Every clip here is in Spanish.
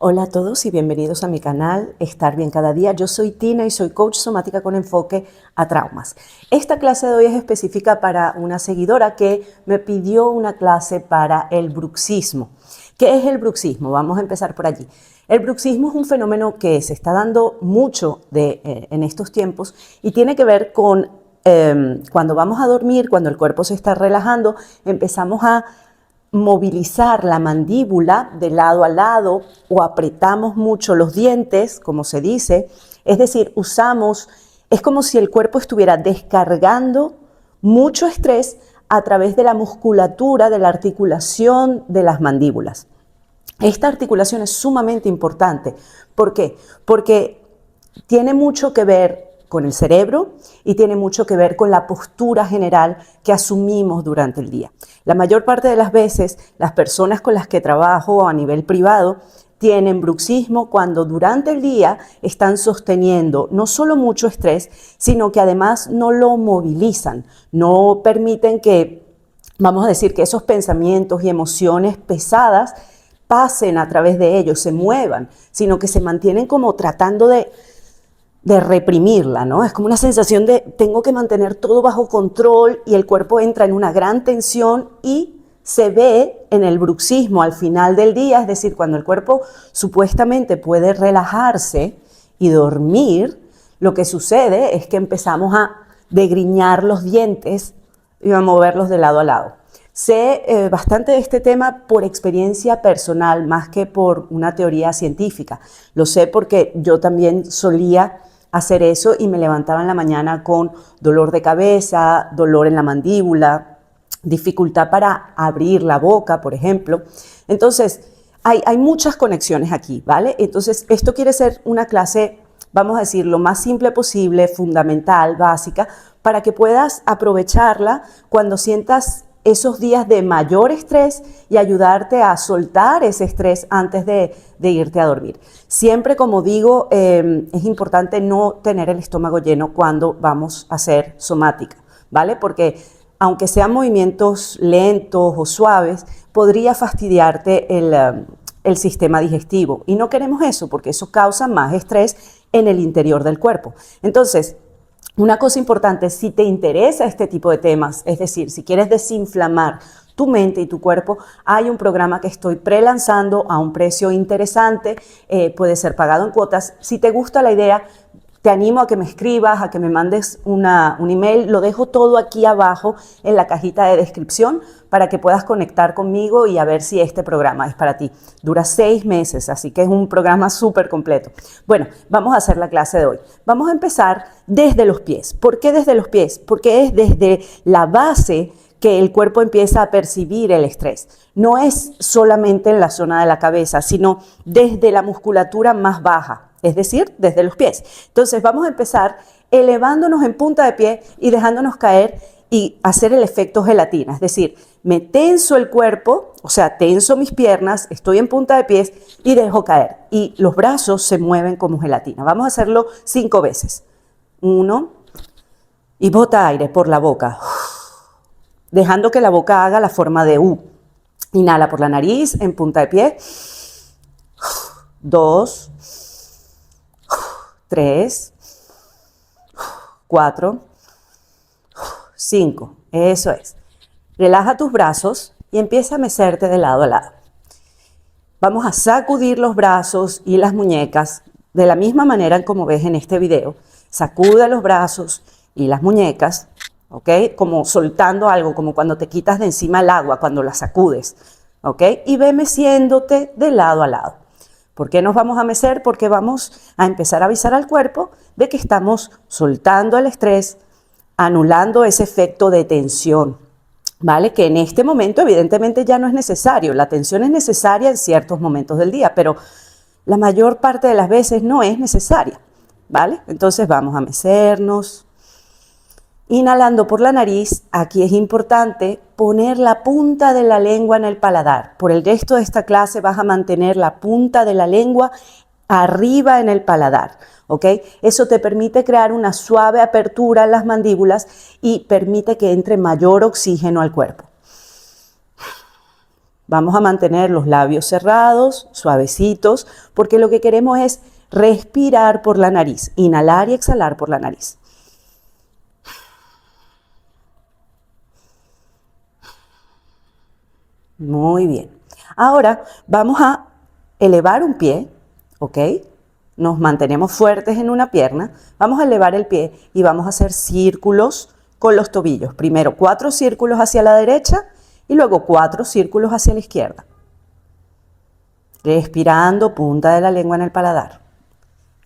Hola a todos y bienvenidos a mi canal Estar Bien Cada Día. Yo soy Tina y soy coach somática con enfoque a traumas. Esta clase de hoy es específica para una seguidora que me pidió una clase para el bruxismo. ¿Qué es el bruxismo? Vamos a empezar por allí. El bruxismo es un fenómeno que se está dando mucho en estos tiempos y tiene que ver con cuando vamos a dormir, cuando el cuerpo se está relajando, empezamos a movilizar la mandíbula de lado a lado o apretamos mucho los dientes, como se dice, es decir, es como si el cuerpo estuviera descargando mucho estrés a través de la musculatura, de la articulación de las mandíbulas. Esta articulación es sumamente importante. ¿Por qué? Porque tiene mucho que ver con el cerebro y tiene mucho que ver con la postura general que asumimos durante el día. La mayor parte de las veces, las personas con las que trabajo a nivel privado tienen bruxismo cuando durante el día están sosteniendo no solo mucho estrés, sino que además no lo movilizan, no permiten que, vamos a decir, que esos pensamientos y emociones pesadas pasen a través de ellos, se muevan, sino que se mantienen como tratando de reprimirla, ¿no? Es como una sensación de tengo que mantener todo bajo control y el cuerpo entra en una gran tensión y se ve en el bruxismo al final del día, es decir, cuando el cuerpo supuestamente puede relajarse y dormir, lo que sucede es que empezamos a degriñar los dientes y a moverlos de lado a lado. Sé bastante de este tema por experiencia personal, más que por una teoría científica. Lo sé porque yo también solía hacer eso y me levantaba en la mañana con dolor de cabeza, dolor en la mandíbula, dificultad para abrir la boca, por ejemplo. Entonces, hay muchas conexiones aquí, ¿vale? Entonces, esto quiere ser una clase, vamos a decir, lo más simple posible, fundamental, básica, para que puedas aprovecharla cuando sientas esos días de mayor estrés y ayudarte a soltar ese estrés antes de irte a dormir. Siempre, como digo, es importante no tener el estómago lleno cuando vamos a hacer somática, ¿vale? Porque aunque sean movimientos lentos o suaves, podría fastidiarte el sistema digestivo. Y no queremos eso porque eso causa más estrés en el interior del cuerpo. Entonces, una cosa importante, si te interesa este tipo de temas, es decir, si quieres desinflamar tu mente y tu cuerpo, hay un programa que estoy pre-lanzando a un precio interesante, puede ser pagado en cuotas. Si te gusta la idea, te animo a que me escribas, a que me mandes un email, lo dejo todo aquí abajo en la cajita de descripción para que puedas conectar conmigo y a ver si este programa es para ti. Dura 6 meses, así que es un programa súper completo. Bueno, vamos a hacer la clase de hoy. Vamos a empezar desde los pies. ¿Por qué desde los pies? Porque es desde la base que el cuerpo empieza a percibir el estrés. No es solamente en la zona de la cabeza, sino desde la musculatura más baja, es decir, desde los pies. Entonces vamos a empezar elevándonos en punta de pie y dejándonos caer y hacer el efecto gelatina, es decir, me tenso el cuerpo, o sea, tenso mis piernas, estoy en punta de pies y dejo caer. Y los brazos se mueven como gelatina. Vamos a hacerlo 5 veces. 1, y bota aire por la boca, dejando que la boca haga la forma de U. Inhala por la nariz en punta de pie. 2, 3, 4, 5. Eso es. Relaja tus brazos y empieza a mecerte de lado a lado. Vamos a sacudir los brazos y las muñecas de la misma manera como ves en este video. Sacude los brazos y las muñecas, ¿ok? Como soltando algo, como cuando te quitas de encima el agua, cuando la sacudes, ¿ok? Y ve meciéndote de lado a lado. ¿Por qué nos vamos a mecer? Porque vamos a empezar a avisar al cuerpo de que estamos soltando el estrés, anulando ese efecto de tensión, ¿vale? Que en este momento evidentemente ya no es necesario. La tensión es necesaria en ciertos momentos del día, pero la mayor parte de las veces no es necesaria, ¿vale? Entonces vamos a mecernos. Inhalando por la nariz, aquí es importante poner la punta de la lengua en el paladar. Por el resto de esta clase vas a mantener la punta de la lengua arriba en el paladar, ¿ok? Eso te permite crear una suave apertura en las mandíbulas y permite que entre mayor oxígeno al cuerpo. Vamos a mantener los labios cerrados, suavecitos, porque lo que queremos es respirar por la nariz, inhalar y exhalar por la nariz. Muy bien. Ahora vamos a elevar un pie, ¿ok? Nos mantenemos fuertes en una pierna. Vamos a elevar el pie y vamos a hacer círculos con los tobillos. Primero 4 círculos hacia la derecha y luego 4 círculos hacia la izquierda. Respirando, punta de la lengua en el paladar.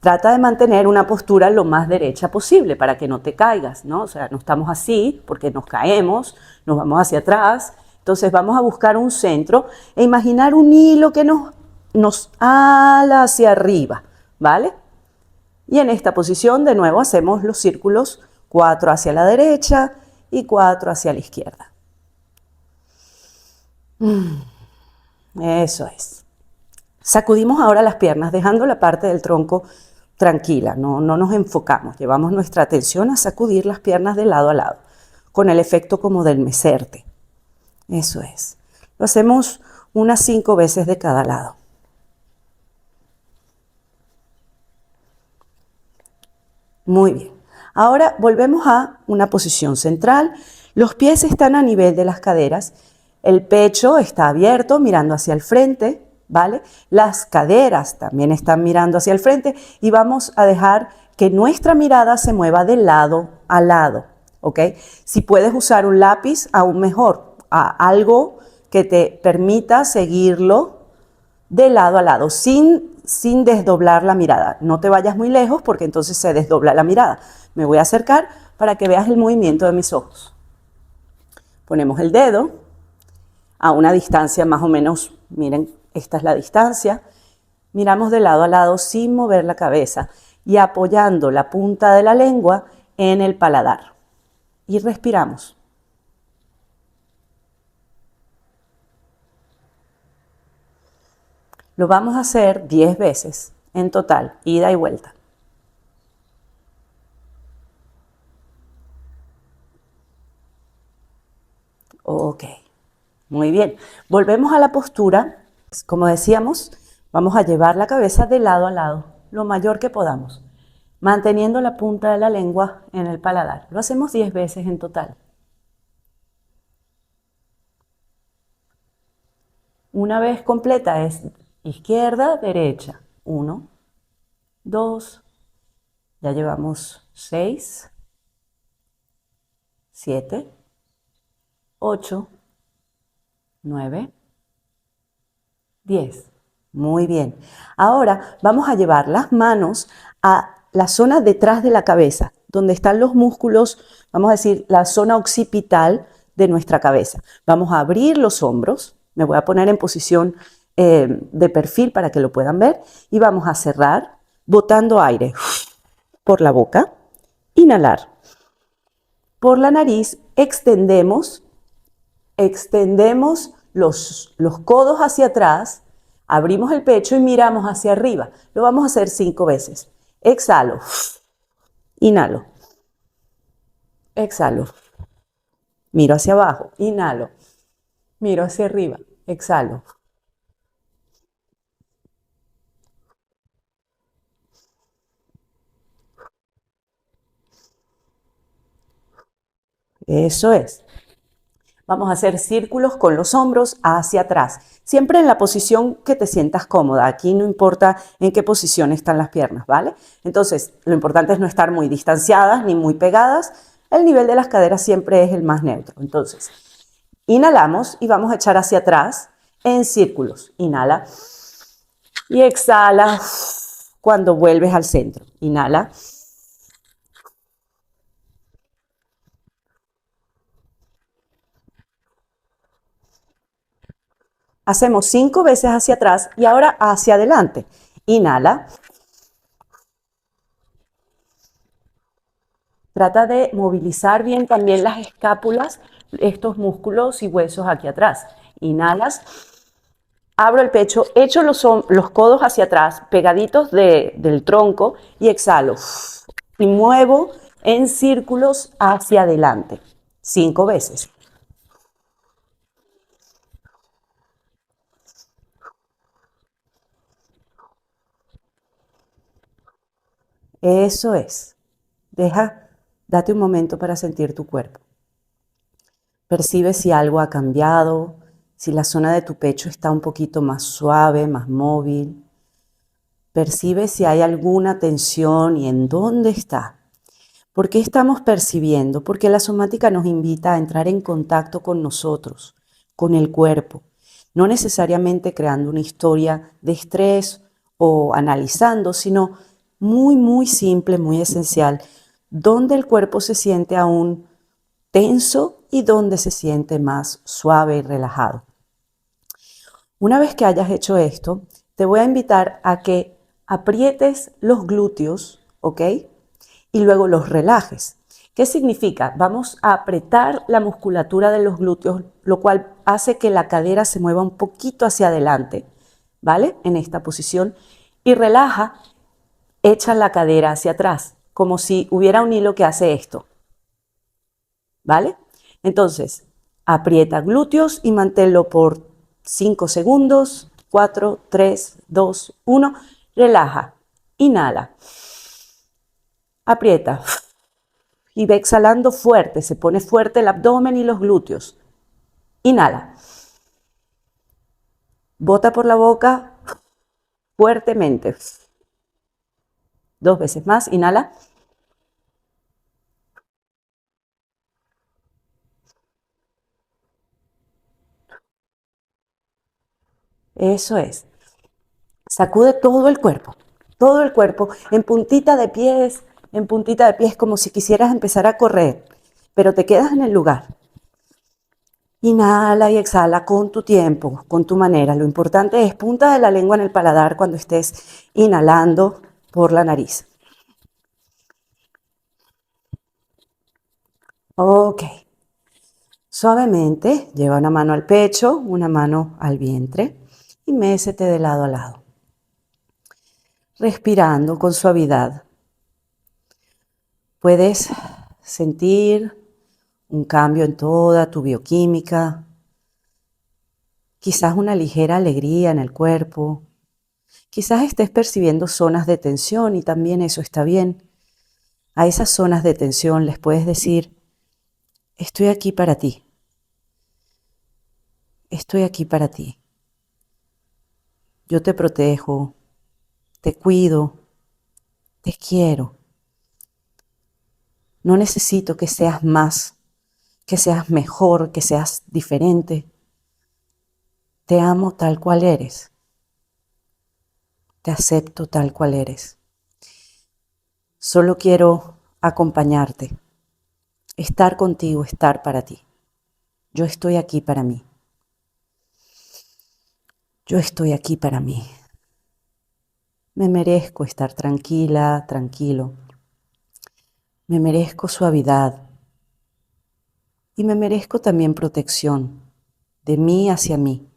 Trata de mantener una postura lo más derecha posible para que no te caigas, ¿no? O sea, no estamos así porque nos caemos, nos vamos hacia atrás. Entonces vamos a buscar un centro e imaginar un hilo que nos ala hacia arriba, ¿vale? Y en esta posición de nuevo hacemos los círculos 4 hacia la derecha y 4 hacia la izquierda. Eso es. Sacudimos ahora las piernas dejando la parte del tronco tranquila, no nos enfocamos, llevamos nuestra atención a sacudir las piernas de lado a lado, con el efecto como del meserte. Eso es. Lo hacemos unas 5 veces de cada lado. Muy bien. Ahora volvemos a una posición central. Los pies están a nivel de las caderas. El pecho está abierto, mirando hacia el frente, ¿vale? Las caderas también están mirando hacia el frente y vamos a dejar que nuestra mirada se mueva de lado a lado, ¿ok? Si puedes usar un lápiz, aún mejor, algo que te permita seguirlo de lado a lado, sin desdoblar la mirada. No te vayas muy lejos porque entonces se desdobla la mirada. Me voy a acercar para que veas el movimiento de mis ojos. Ponemos el dedo a una distancia más o menos, miren, esta es la distancia. Miramos de lado a lado sin mover la cabeza y apoyando la punta de la lengua en el paladar. Y respiramos. Lo vamos a hacer 10 veces en total, ida y vuelta. Ok, muy bien. Volvemos a la postura. Como decíamos, vamos a llevar la cabeza de lado a lado, lo mayor que podamos, manteniendo la punta de la lengua en el paladar. Lo hacemos 10 veces en total. Una vez completa es izquierda, derecha. 1, 2, ya llevamos 6, 7, 8, 9, 10. Muy bien. Ahora vamos a llevar las manos a la zona detrás de la cabeza, donde están los músculos, vamos a decir, la zona occipital de nuestra cabeza. Vamos a abrir los hombros. Me voy a poner en posición de perfil para que lo puedan ver. Y vamos a cerrar, botando aire por la boca. Inhalar. Por la nariz extendemos los codos hacia atrás, abrimos el pecho y miramos hacia arriba. Lo vamos a hacer 5 veces. Exhalo. Inhalo. Exhalo. Miro hacia abajo. Inhalo. Miro hacia arriba. Exhalo. Eso es. Vamos a hacer círculos con los hombros hacia atrás, siempre en la posición que te sientas cómoda. Aquí no importa en qué posición están las piernas, ¿vale? Entonces, lo importante es no estar muy distanciadas ni muy pegadas. El nivel de las caderas siempre es el más neutro. Entonces, inhalamos y vamos a echar hacia atrás en círculos. Inhala y exhala cuando vuelves al centro. Inhala. Hacemos 5 veces hacia atrás y ahora hacia adelante. Inhala. Trata de movilizar bien también las escápulas, estos músculos y huesos aquí atrás. Inhalas. Abro el pecho, echo los codos hacia atrás, pegaditos del tronco y exhalo. Y muevo en círculos hacia adelante. 5 veces. Eso es. Date un momento para sentir tu cuerpo. Percibe si algo ha cambiado, si la zona de tu pecho está un poquito más suave, más móvil. Percibe si hay alguna tensión y en dónde está. ¿Por qué estamos percibiendo? Porque la somática nos invita a entrar en contacto con nosotros, con el cuerpo, no necesariamente creando una historia de estrés o analizando, sino muy, muy simple, muy esencial, donde el cuerpo se siente aún tenso y donde se siente más suave y relajado. Una vez que hayas hecho esto, te voy a invitar a que aprietes los glúteos, ¿ok? Y luego los relajes. ¿Qué significa? Vamos a apretar la musculatura de los glúteos, lo cual hace que la cadera se mueva un poquito hacia adelante, ¿vale? En esta posición. Y relaja, echa la cadera hacia atrás, como si hubiera un hilo que hace esto, ¿vale? Entonces, aprieta glúteos y manténlo por 5 segundos. 4, 3, 2, 1. Relaja. Inhala. Aprieta. Y ve exhalando fuerte. Se pone fuerte el abdomen y los glúteos. Inhala. Bota por la boca fuertemente. 2 veces más. Inhala. Eso es. Sacude todo el cuerpo, en puntita de pies, como si quisieras empezar a correr, pero te quedas en el lugar. Inhala y exhala con tu tiempo, con tu manera. Lo importante es punta de la lengua en el paladar cuando estés inhalando por la nariz. Ok. Suavemente lleva una mano al pecho, una mano al vientre y mécete de lado a lado. Respirando con suavidad. Puedes sentir un cambio en toda tu bioquímica, quizás una ligera alegría en el cuerpo, quizás estés percibiendo zonas de tensión y también eso está bien. A esas zonas de tensión les puedes decir, estoy aquí para ti, estoy aquí para ti. Yo te protejo, te cuido, te quiero. No necesito que seas más, que seas mejor, que seas diferente. Te amo tal cual eres. Te acepto tal cual eres. Solo quiero acompañarte, estar contigo, estar para ti. Yo estoy aquí para mí. Yo estoy aquí para mí. Me merezco estar tranquila, tranquilo. Me merezco suavidad y me merezco también protección de mí hacia mí.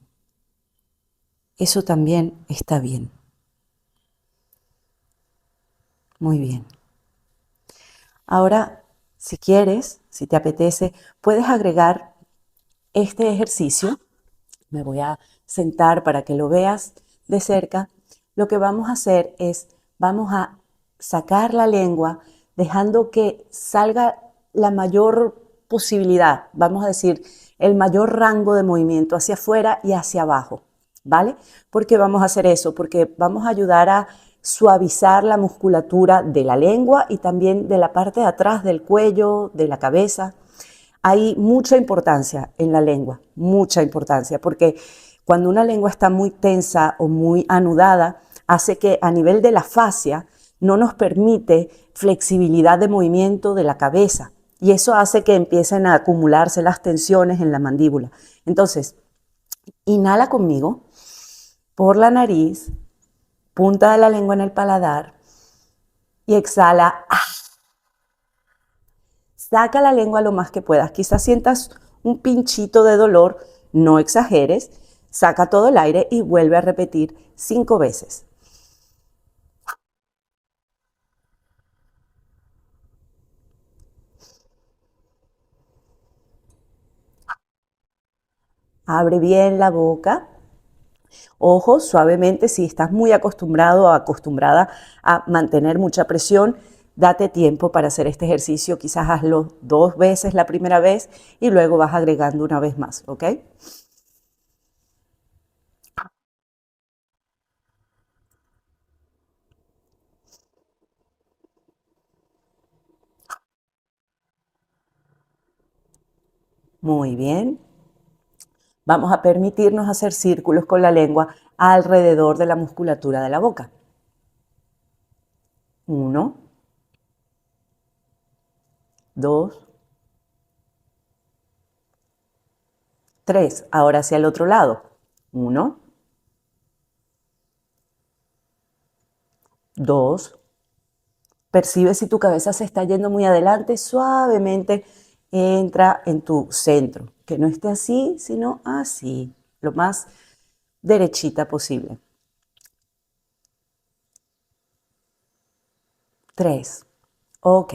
Eso también está bien. Muy bien. Ahora, si quieres, si te apetece, puedes agregar este ejercicio. Me voy a sentar para que lo veas de cerca. Lo que vamos a hacer es, vamos a sacar la lengua dejando que salga la mayor posibilidad, vamos a decir, el mayor rango de movimiento hacia afuera y hacia abajo, ¿vale? ¿Por qué vamos a hacer eso? Porque vamos a ayudar a suavizar la musculatura de la lengua y también de la parte de atrás del cuello, de la cabeza. Hay mucha importancia en la lengua, mucha importancia, porque cuando una lengua está muy tensa o muy anudada, hace que a nivel de la fascia no nos permite flexibilidad de movimiento de la cabeza y eso hace que empiecen a acumularse las tensiones en la mandíbula. Entonces, inhala conmigo por la nariz, punta de la lengua en el paladar y exhala. Saca la lengua lo más que puedas. Quizás sientas un pinchito de dolor, no exageres. Saca todo el aire y vuelve a repetir 5 veces. Abre bien la boca Ojo, suavemente, si estás muy acostumbrado o acostumbrada a mantener mucha presión, date tiempo para hacer este ejercicio. Quizás hazlo 2 veces la primera vez y luego vas agregando una vez más, ¿ok? Muy bien. Vamos a permitirnos hacer círculos con la lengua alrededor de la musculatura de la boca. 1, 2, 3. Ahora hacia el otro lado. 1, 2. Percibe si tu cabeza se está yendo muy adelante, suavemente entra en tu centro. Que no esté así, sino así, lo más derechita posible. 3. Ok,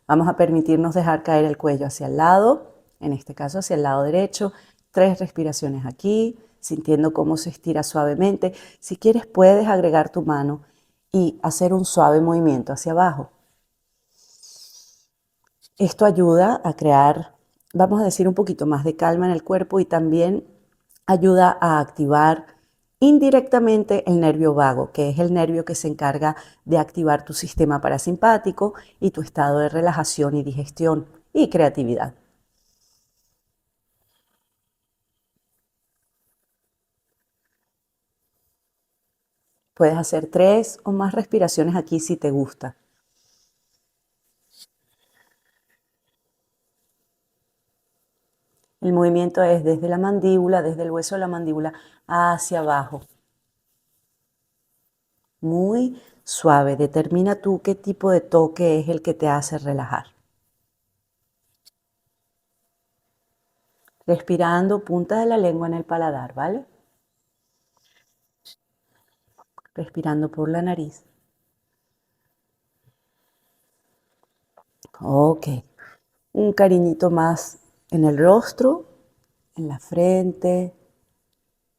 vamos a permitirnos dejar caer el cuello hacia el lado, en este caso hacia el lado derecho. 3 respiraciones aquí, sintiendo cómo se estira suavemente. Si quieres puedes agregar tu mano y hacer un suave movimiento hacia abajo. Esto ayuda a crear, vamos a decir, un poquito más de calma en el cuerpo y también ayuda a activar indirectamente el nervio vago, que es el nervio que se encarga de activar tu sistema parasimpático y tu estado de relajación y digestión y creatividad. Puedes hacer 3 o más respiraciones aquí si te gusta. El movimiento es desde la mandíbula, desde el hueso de la mandíbula hacia abajo. Muy suave. Determina tú qué tipo de toque es el que te hace relajar. Respirando punta de la lengua en el paladar, ¿vale? Respirando por la nariz. Ok. Un cariñito más en el rostro, en la frente,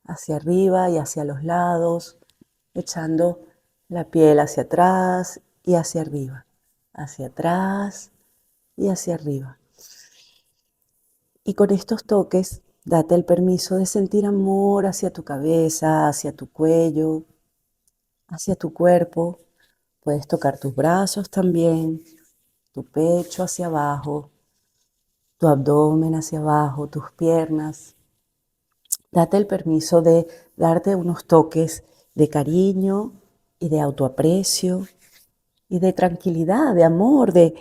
hacia arriba y hacia los lados, echando la piel hacia atrás y hacia arriba, hacia atrás y hacia arriba. Y con estos toques, date el permiso de sentir amor hacia tu cabeza, hacia tu cuello, hacia tu cuerpo. Puedes tocar tus brazos también, tu pecho hacia abajo, tu abdomen hacia abajo, tus piernas. Date el permiso de darte unos toques de cariño y de autoaprecio y de tranquilidad, de amor, de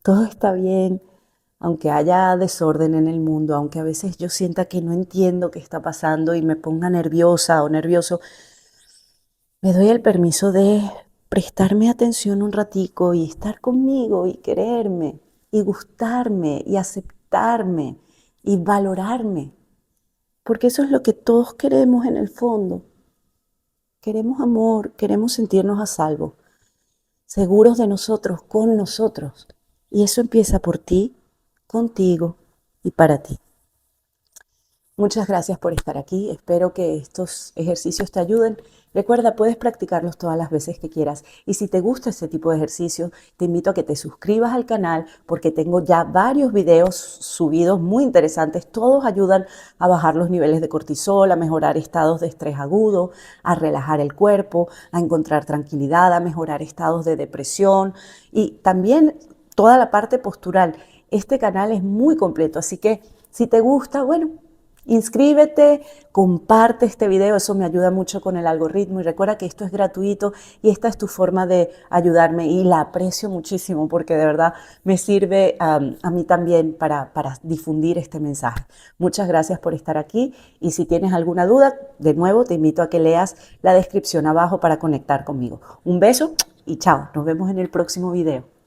todo está bien, aunque haya desorden en el mundo, aunque a veces yo sienta que no entiendo qué está pasando y me ponga nerviosa o nervioso, me doy el permiso de prestarme atención un ratico y estar conmigo y quererme y gustarme y aceptarme y valorarme, porque eso es lo que todos queremos en el fondo. Queremos amor, queremos sentirnos a salvo, seguros de nosotros, con nosotros. Y eso empieza por ti, contigo y para ti. Muchas gracias por estar aquí. Espero que estos ejercicios te ayuden. Recuerda, puedes practicarlos todas las veces que quieras. Y si te gusta este tipo de ejercicio, te invito a que te suscribas al canal porque tengo ya varios videos subidos muy interesantes. Todos ayudan a bajar los niveles de cortisol, a mejorar estados de estrés agudo, a relajar el cuerpo, a encontrar tranquilidad, a mejorar estados de depresión y también toda la parte postural. Este canal es muy completo, así que si te gusta, bueno, inscríbete, comparte este video, eso me ayuda mucho con el algoritmo y recuerda que esto es gratuito y esta es tu forma de ayudarme y la aprecio muchísimo porque de verdad me sirve a mí también para difundir este mensaje. Muchas gracias por estar aquí y si tienes alguna duda, de nuevo te invito a que leas la descripción abajo para conectar conmigo. Un beso y chao, nos vemos en el próximo video.